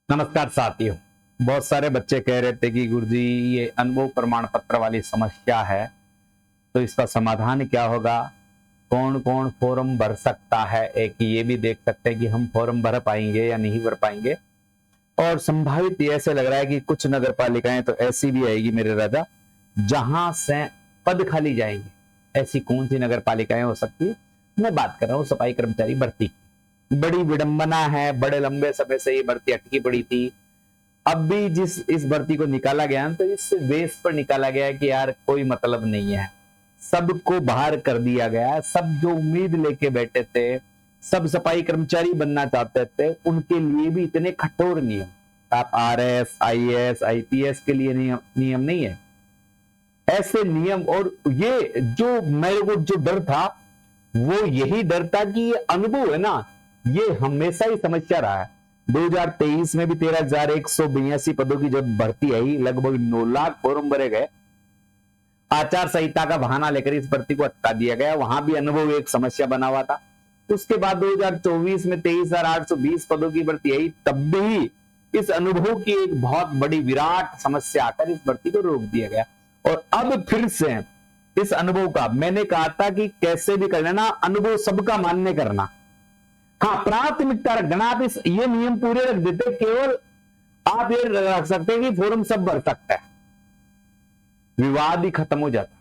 नमस्कार साथियों। बहुत सारे बच्चे कह रहे थे कि गुरुजी ये अनुभव प्रमाण पत्र वाली समस्या है, तो इसका समाधान क्या होगा, कौन कौन फॉर्म भर सकता है। एक ये भी देख सकते हैं कि हम फॉर्म भर पाएंगे या नहीं भर पाएंगे। और संभावित ऐसे लग रहा है कि कुछ नगर पालिकाएं तो ऐसी भी आएगी मेरे राजा जहां से पद खाली जाएंगे। ऐसी कौन सी नगर पालिकाएं हो सकती है? मैं बात कर रहा हूँ सफाई कर्मचारी भर्ती की। बड़ी विडंबना है, बड़े लंबे समय से ये भर्ती अटकी पड़ी थी। अब भी जिस इस भर्ती को निकाला गया तो इस बेस पर निकाला गया कि यार कोई मतलब नहीं है, सबको बाहर कर दिया गया। सब जो उम्मीद लेके बैठे थे, सब सफाई कर्मचारी बनना चाहते थे, उनके लिए भी इतने कठोर नियम। आप आरएस, आईएएस, आईपीएस के लिए नियम नहीं है, ऐसे नियम। और ये जो मेरे को जो डर था वो यही डर था कि ये अनुभव है ना, ये हमेशा ही समस्या रहा है। 2023 में भी 13,182 पदों की जब भर्ती आई, लगभग 9 लाख फॉर्म भरे गए। आचार संहिता का बहाना लेकर इस भर्ती को अटका दिया गया, वहां भी अनुभव एक समस्या बना हुआ था। उसके बाद 2024 में 23,820 पदों की भर्ती आई, तब भी इस अनुभव की एक बहुत बड़ी विराट समस्या आकर इस भर्ती को रोक दिया गया। और अब फिर से इस अनुभव का, मैंने कहा था कि कैसे भी कर लेना, अनुभव सबका मान्य करना। हाँ, प्राथमिकता रखना। आप ये नियम पूरे रख देते, केवल आप ये रख सकते हैं कि फॉर्म सब भर सकता है, विवाद ही खत्म हो जाता।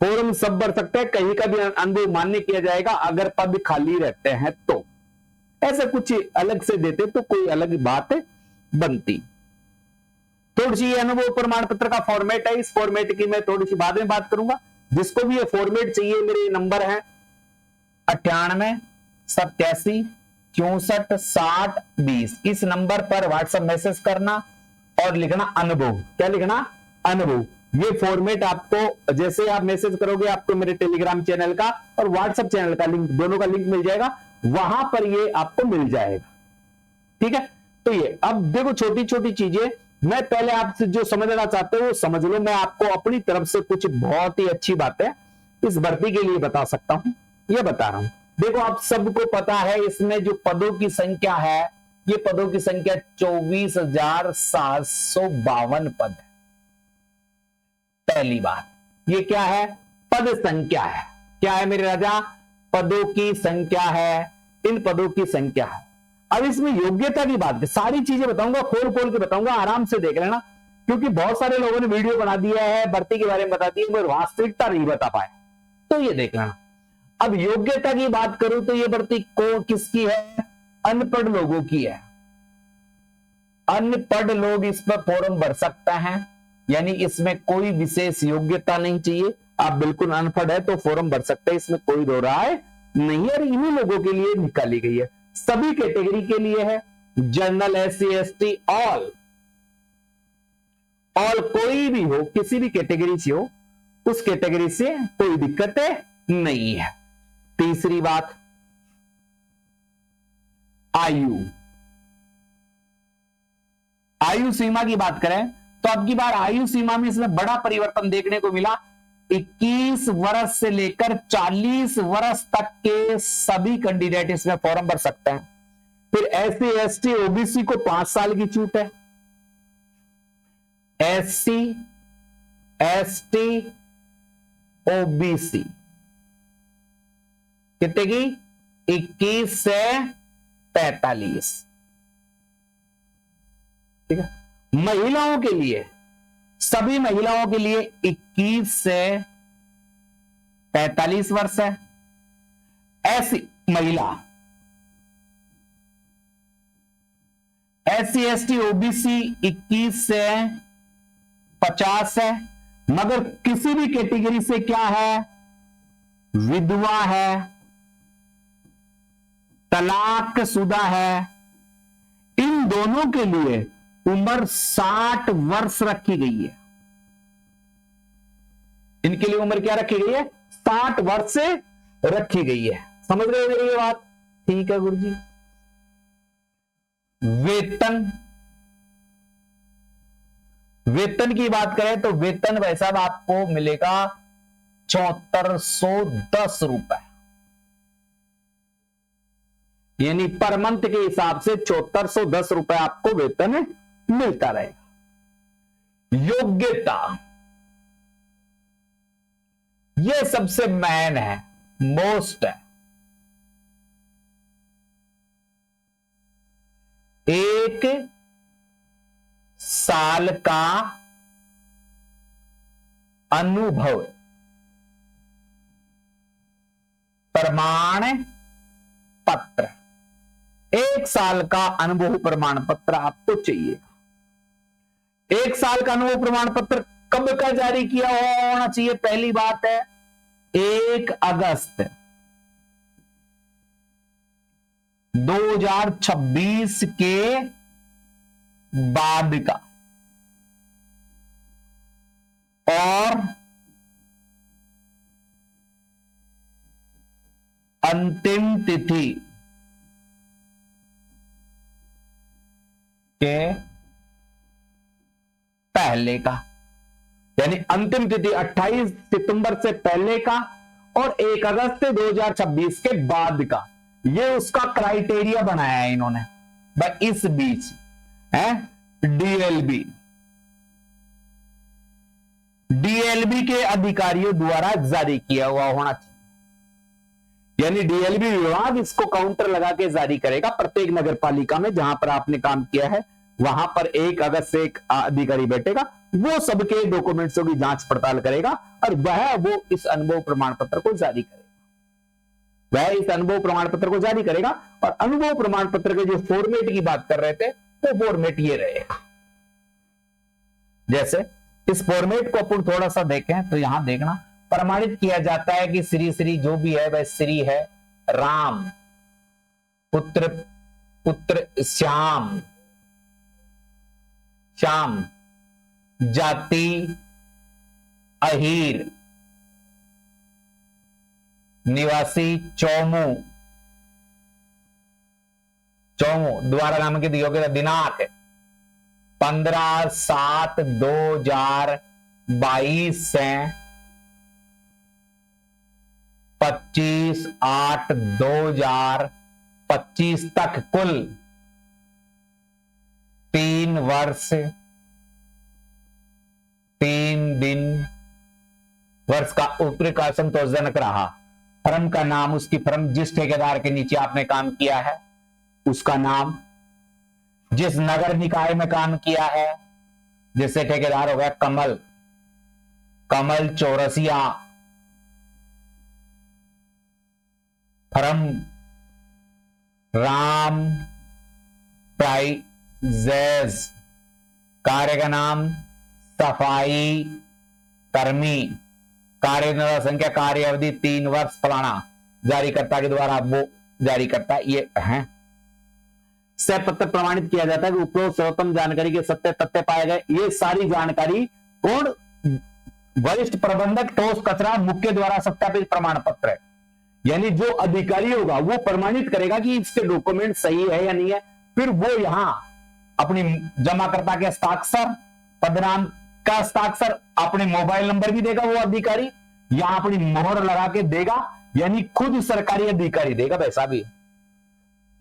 फॉर्म सब भर सकते हैं, कहीं का भी अनुभव मान्य किया जाएगा अगर पद खाली रहते हैं तो। ऐसा कुछ अलग से देते तो कोई अलग बात बनती। थोड़ी सी अनुभव प्रमाण पत्र का फॉर्मेट है, इस फॉर्मेट की मैं थोड़ी सी बाद में बात करूंगा। जिसको भी ये फॉर्मेट चाहिए, मेरे नंबर है 98 87 64 60 20। इस नंबर पर व्हाट्सएप मैसेज करना और लिखना अनुभव। क्या लिखना? अनुभव। ये फॉर्मेट आपको, जैसे आप मैसेज करोगे, आपको मेरे टेलीग्राम चैनल का और व्हाट्सएप चैनल का लिंक, दोनों का लिंक मिल जाएगा, वहां पर ये आपको मिल जाएगा। ठीक है, तो ये अब देखो, छोटी छोटी चीजें मैं पहले आपसे जो समझना चाहते हो वो समझ लो। मैं आपको अपनी तरफ से कुछ बहुत ही अच्छी बातें इस भर्ती के लिए बता सकता हूं, ये बता रहा हूं। देखो, आप सबको पता है इसमें जो पदों की संख्या है, ये पदों की संख्या 24,752 पद है। पहली बात, ये क्या है? पद संख्या है। क्या है मेरे राजा? पदों की संख्या है, इन पदों की संख्या है। अब इसमें योग्यता की बात, सारी चीजें बताऊंगा, खोल खोल के बताऊंगा, आराम से देख लेना, क्योंकि बहुत सारे लोगों ने वीडियो बना दिया है, भर्ती के बारे में बता दिया, मगर वास्तविकता नहीं बता पाए, तो ये देख लेना। अब योग्यता की बात करूं तो ये भर्ती को किसकी है? अनपढ़ लोगों की है। अनपढ़ लोग इस पर फॉर्म भर सकते हैं, यानी इसमें कोई विशेष योग्यता नहीं चाहिए। आप बिल्कुल अनपढ़ है तो फॉर्म भर सकते हैं, इसमें कोई दो राय नहीं है। और इन्हीं लोगों के लिए निकाली गई है, सभी कैटेगरी के लिए है। जनरल, एससी, एसटी, ऑल कोई भी हो, किसी भी कैटेगरी से हो, उस कैटेगरी से कोई दिक्कत नहीं है। तीसरी बात, आयु सीमा की बात करें तो अब की बार आयु सीमा में इसमें बड़ा परिवर्तन देखने को मिला। 21 वर्ष से लेकर 40 वर्ष तक के सभी कैंडिडेट इसमें फॉर्म भर सकते हैं। फिर एससी, एसटी, ओबीसी को 5 साल की छूट है। एससी, एसटी, ओबीसी कितने की? 21 से 45। ठीक है। महिलाओं के लिए, सभी महिलाओं के लिए 21 से 45 वर्ष है। ऐसी महिला, एससी, एसटी, ओबीसी 21 से 50 है। मगर किसी भी कैटेगरी से क्या है? विधवा है, तलाकशुदा है, इन दोनों के लिए उम्र 60 वर्ष रखी गई है। इनके लिए उम्र क्या रखी गई है? 60 वर्ष से रखी गई है। समझ रहे हो मेरी ये बात? ठीक है गुरुजी। वेतन की बात करें तो वेतन भाई साहब आपको मिलेगा 7410 रुपए। यानी पर मंथ के हिसाब से 7410 रुपए आपको वेतन मिलता रहेगा। योग्यता, यह सबसे मेन है, मोस्ट है। एक साल का अनुभव प्रमाण पत्र, एक साल का अनुभव प्रमाण पत्र आपको चाहिए। एक साल का अनुभव प्रमाण पत्र कब का जारी किया होना चाहिए? पहली बात है 1 अगस्त 2026 के बाद का, और अंतिम तिथि के पहले का, यानी अंतिम तिथि 28 सितंबर से पहले का और 1 अगस्त 2026 के बाद का। ये उसका क्राइटेरिया बनाया है इन्होंने। इस बीच है डीएलबी, डीएलबी के अधिकारियों द्वारा जारी किया हुआ होना चाहिए, यानी डीएलबी विभाग इसको काउंटर लगा के जारी करेगा प्रत्येक नगर पालिका में जहां पर आपने काम किया है। वहां पर 1 अगस्त से एक अधिकारी बैठेगा, वो सबके डॉक्यूमेंट्सों की जांच पड़ताल करेगा और वो इस अनुभव प्रमाण पत्र को जारी करेगा। वह इस अनुभव प्रमाण पत्र को जारी करेगा और अनुभव प्रमाण पत्र के जो फॉर्मेट की बात कर रहे थे वो फॉर्मेट ये रहेगा। जैसे इस फॉर्मेट को अपन थोड़ा सा देखें तो यहां देखना, प्रमाणित किया जाता है कि श्री जो भी है वह श्री है राम पुत्र श्याम, जाति अहीर, निवासी चौमू, द्वारा नामांकित योग्यता दिनांक 15/7/2022 से 25/8/2025 तक कुल 3 वर्ष 3 दिन वर्ष का उपरिका संतोषजनक रहा। फर्म का नाम, उसकी फर्म जिस ठेकेदार के नीचे आपने काम किया है उसका नाम, जिस नगर निकाय में काम किया है, जैसे ठेकेदार हो गया कमल चौरसिया, फर्म राम प्राइजेज, कार्य का नाम सफाई कर्मी, कार्य संख्या कार्य अवधि 3 वर्ष फलाना, जारीकर्ता के द्वारा वो जारी करता ये है। पत्र प्रमाणित किया जाता है कि उपरोक्त सर्वोत्तम जानकारी के सत्य तथ्य पाए गए। ये सारी जानकारी कौन? वरिष्ठ प्रबंधक ठोस कचरा मुख्य द्वारा सत्यापित प्रमाण पत्र है, यानी जो अधिकारी होगा वो प्रमाणित करेगा कि इसके डॉक्यूमेंट सही है या नहीं है। फिर वो यहां अपनी जमाकर्ता के हस्ताक्षर, पदनाम का हस्ताक्षर, अपने मोबाइल नंबर भी देगा वो अधिकारी, यहां अपनी मोहर लगा के देगा, यानी खुद सरकारी अधिकारी देगा। वैसा भी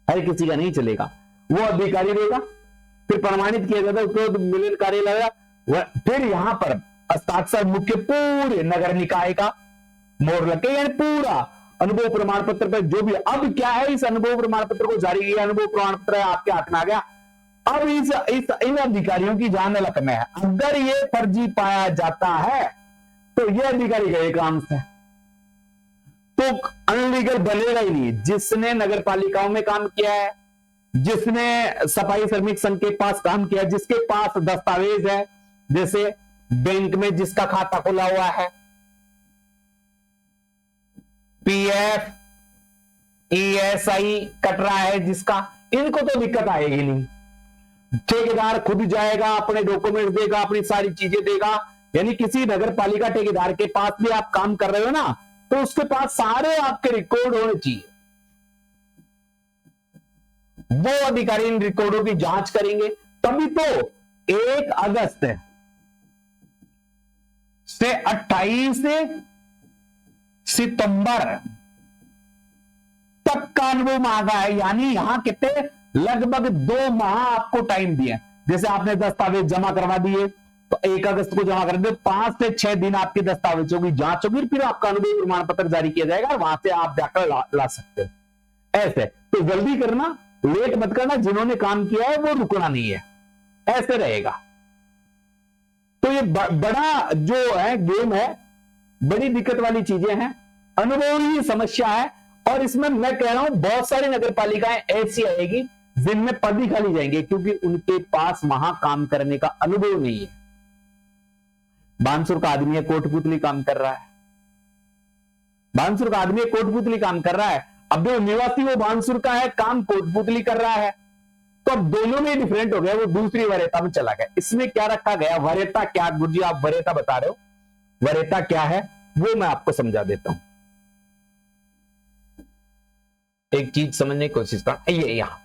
हर किसी का नहीं चलेगा, वो अधिकारी देगा। फिर प्रमाणित किया जाता है उपरोक्त मिलन कार्य लगेगा, फिर यहां पर हस्ताक्षर मुख्य पूरे नगर निकाय का मोहर लग के, यानी पूरा अनुभव प्रमाण पत्र पर जो भी। अब क्या है, इस अनुभव प्रमाण पत्र को जारी किया, अनुभव प्रमाण पत्र आपके हाथ में आ गया। अब इन अधिकारियों की जान अलग में है। अगर ये फर्जी पाया जाता है तो ये अधिकारी गए काम से, तो अनलीगल बनेगा ही नहीं। जिसने नगर पालिकाओं में काम किया है, जिसने सफाई श्रमिक संघ के पास काम किया, जिसके पास दस्तावेज है, जैसे बैंक में जिसका खाता खुला हुआ है, पीएफ ईएसआई कट रहा है जिसका, इनको तो दिक्कत आएगी नहीं। ठेकेदार खुद जाएगा, अपने डॉक्यूमेंट देगा, अपनी सारी चीजें देगा। यानी किसी नगर पालिका ठेकेदार के पास भी आप काम कर रहे हो ना, तो उसके पास सारे आपके रिकॉर्ड होने चाहिए। वो अधिकारी इन रिकॉर्डों की जांच करेंगे, तभी तो 1 अगस्त से 28 सितंबर तक का अनुभव मांगा है, यानी यहां कितने लगभग 2 माह आपको टाइम दिए। जैसे आपने दस्तावेज जमा करवा दिए तो 1 अगस्त को जमा कर दे, 5 से 6 दिन आपकी दस्तावेजों की जांच होगी, फिर आपका अनुभव प्रमाण पत्र जारी किया जाएगा और वहां से आप जाकर ला सकते हो। ऐसे तो जल्दी करना, लेट मत करना, जिन्होंने काम किया है वो रुकना नहीं है, ऐसे रहेगा। तो ये बड़ा जो है गेम है, बड़ी दिक्कत वाली चीजें हैं, अनुभव ही समस्या है। और इसमें मैं कह रहा हूं बहुत सारी नगर पालिकाएं ऐसी आएगी जिनमें पद ही खाली जाएंगे, क्योंकि उनके पास वहां काम करने का अनुभव नहीं है। बानसूर का आदमी कोटपुतली काम कर रहा है, बानसूर का आदमी कोटपुतली काम कर रहा है, अब जो निवासी वो बानसूर का है, काम कोटपुतली कर रहा है, तो अब दोनों में डिफरेंट हो गया, वो दूसरी वरीयता में चला गया। इसमें क्या रखा गया, वरीयता क्या, गुरुजी आप वरीयता बता रहे हो, वरीयता क्या है वो मैं आपको समझा देता हूं। एक चीज समझने की कोशिश कर, ये यहां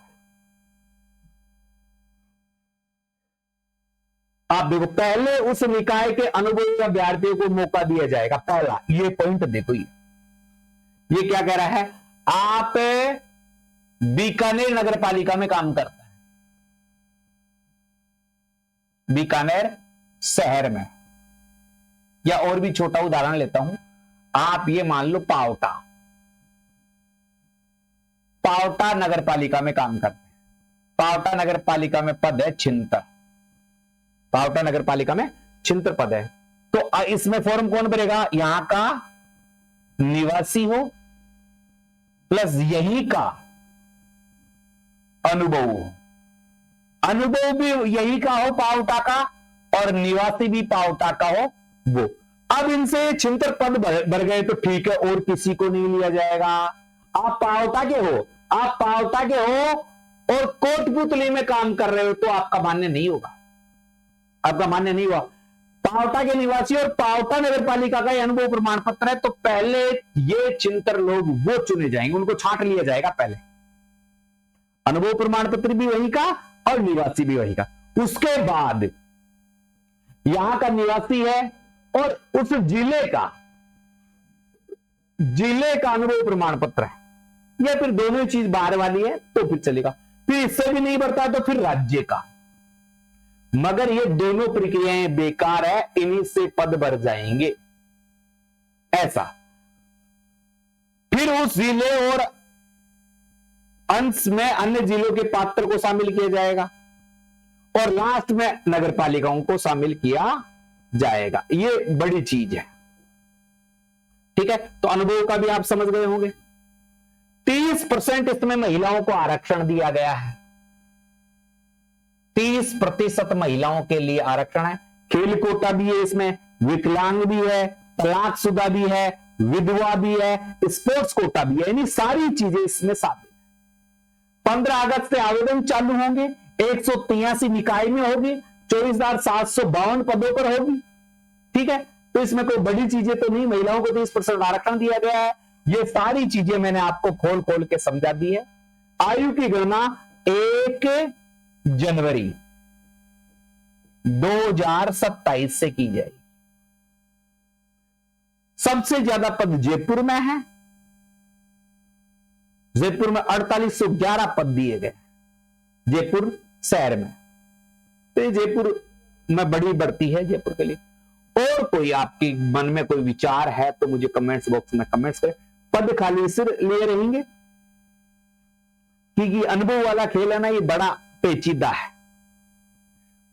आप देखो, पहले उस निकाय के अनुभवी अभ्यर्थियों को मौका दिया जाएगा, पहला ये पॉइंट देखो, ये क्या कह रहा है, आप बीकानेर नगर पालिका में काम करते हैं, बीकानेर शहर में, या और भी छोटा उदाहरण लेता हूं, आप ये मान लो पावटा, पावटा नगर पालिका में काम करते हैं, पावटा नगर पालिका में पद है छिंतर, पावटा नगर पालिका में छिंतर पद है, तो इसमें फॉर्म कौन भरेगा, यहां का निवासी हो प्लस यही का अनुभव हो, अनुभव भी यही का हो पावटा का और निवासी भी पावटा का हो वो। अब इनसे छिंतर पद भर गए तो ठीक है, और किसी को नहीं लिया जाएगा। आप पावटा के हो, आप पावटा के हो और कोटपुतली में काम कर रहे हो तो आपका मान्य नहीं होगा, आपका मान्य नहीं हुआ। पावटा के निवासी और पावटा नगर पालिका का अनुभव प्रमाण पत्र है, तो पहले ये चिंतर लोग वो चुने जाएंगे, उनको छांट लिया जाएगा पहले, अनुभव प्रमाण पत्र भी वही का और निवासी भी वही का। उसके बाद यहां का निवासी है और उस जिले का अनुभव प्रमाण पत्र है, या फिर दोनों चीज बाहर वाली है तो फिर चलेगा, फिर इससे भी नहीं बढ़ता तो फिर राज्य का, मगर ये दोनों प्रक्रियाएं बेकार है, इन्हीं से पद बढ़ जाएंगे ऐसा। फिर उस जिले और अंश में अन्य जिलों के पात्र को शामिल किया जाएगा और लास्ट में नगर पालिकाओं को शामिल किया जाएगा। ये बड़ी चीज है, ठीक है। तो अनुभव का भी आप समझ गए होंगे। 30% इसमें महिलाओं को आरक्षण दिया गया है, 30% महिलाओं के लिए आरक्षण है। खेल कोटा भी है इसमें, विकलांग भी है, तलाकशुदा भी है, विधवा भी है, स्पोर्ट्स कोटा भी है, यानी सारी चीजें इसमें शामिल है। 15 अगस्त से आवेदन चालू होंगे, 183 निकाय में होगी, 24,752 पदों पर होगी, ठीक है। तो इसमें कोई बड़ी चीजें तो नहीं, महिलाओं को 30% आरक्षण दिया गया है। ये सारी चीजें मैंने आपको खोल खोल के समझा दी है। आयु की गणना 1 जनवरी 2027 से की जाएगी। सबसे ज्यादा पद जयपुर में है, जयपुर में 4811 पद दिए गए, जयपुर शहर में। तो ये जयपुर में बड़ी बढ़ती है जयपुर के लिए। और कोई आपके मन में कोई विचार है तो मुझे कमेंट्स बॉक्स में कमेंट्स करें। पद खाली सिर लिए रहेंगे क्योंकि अनुभव वाला खेल है ना, ये बड़ा पेचीदा है।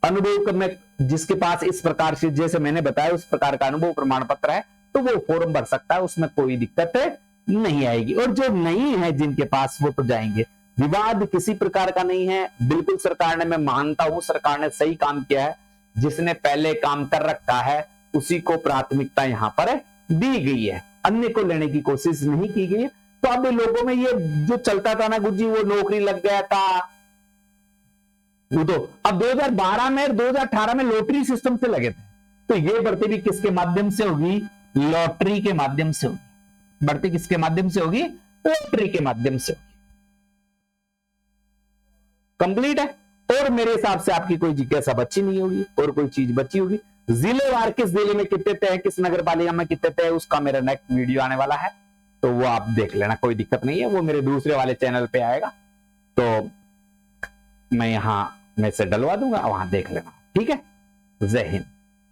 अनुभव में जिसके पास इस प्रकार से जैसे मैंने बताया उस प्रकार का अनुभव प्रमाण पत्र है तो वो फॉर्म भर सकता है, उसमें कोई दिक्कत नहीं आएगी। और जो नहीं है जिनके पास वो तो जाएंगे। विवाद किसी प्रकार का नहीं है, बिल्कुल सरकार ने, मैं मानता हूं सरकार ने सही काम किया है। जिसने पहले काम कर रखा है उसी को प्राथमिकता यहां पर दी गई है, अन्य को लेने की कोशिश नहीं की गई है। तो अब लोगों में ये जो चलता था ना गुरुजी वो नौकरी लग गया था, वो तो अब 2012 में 2018 में लॉटरी सिस्टम से लगे थे। तो ये बढ़ती भी किसके माध्यम से होगी, लॉटरी के माध्यम से होगी। बढ़ती किसके माध्यम से होगी, लॉटरी के माध्यम से होगी। कंप्लीट है। और मेरे हिसाब से आपकी कोई जिज्ञासा बची नहीं होगी और कोई चीज बची होगी। जिलेवार किस जिले में कितने तय, किस नगर पालिका में कितने तय, उसका मेरा नेक्स्ट वीडियो आने वाला है। तो वो आप देख लेना, कोई दिक्कत नहीं है, वो मेरे दूसरे वाले चैनल पे आएगा, तो मैं यहाँ में से डलवा दूंगा, वहां देख लेना। ठीक है, जय हिंद।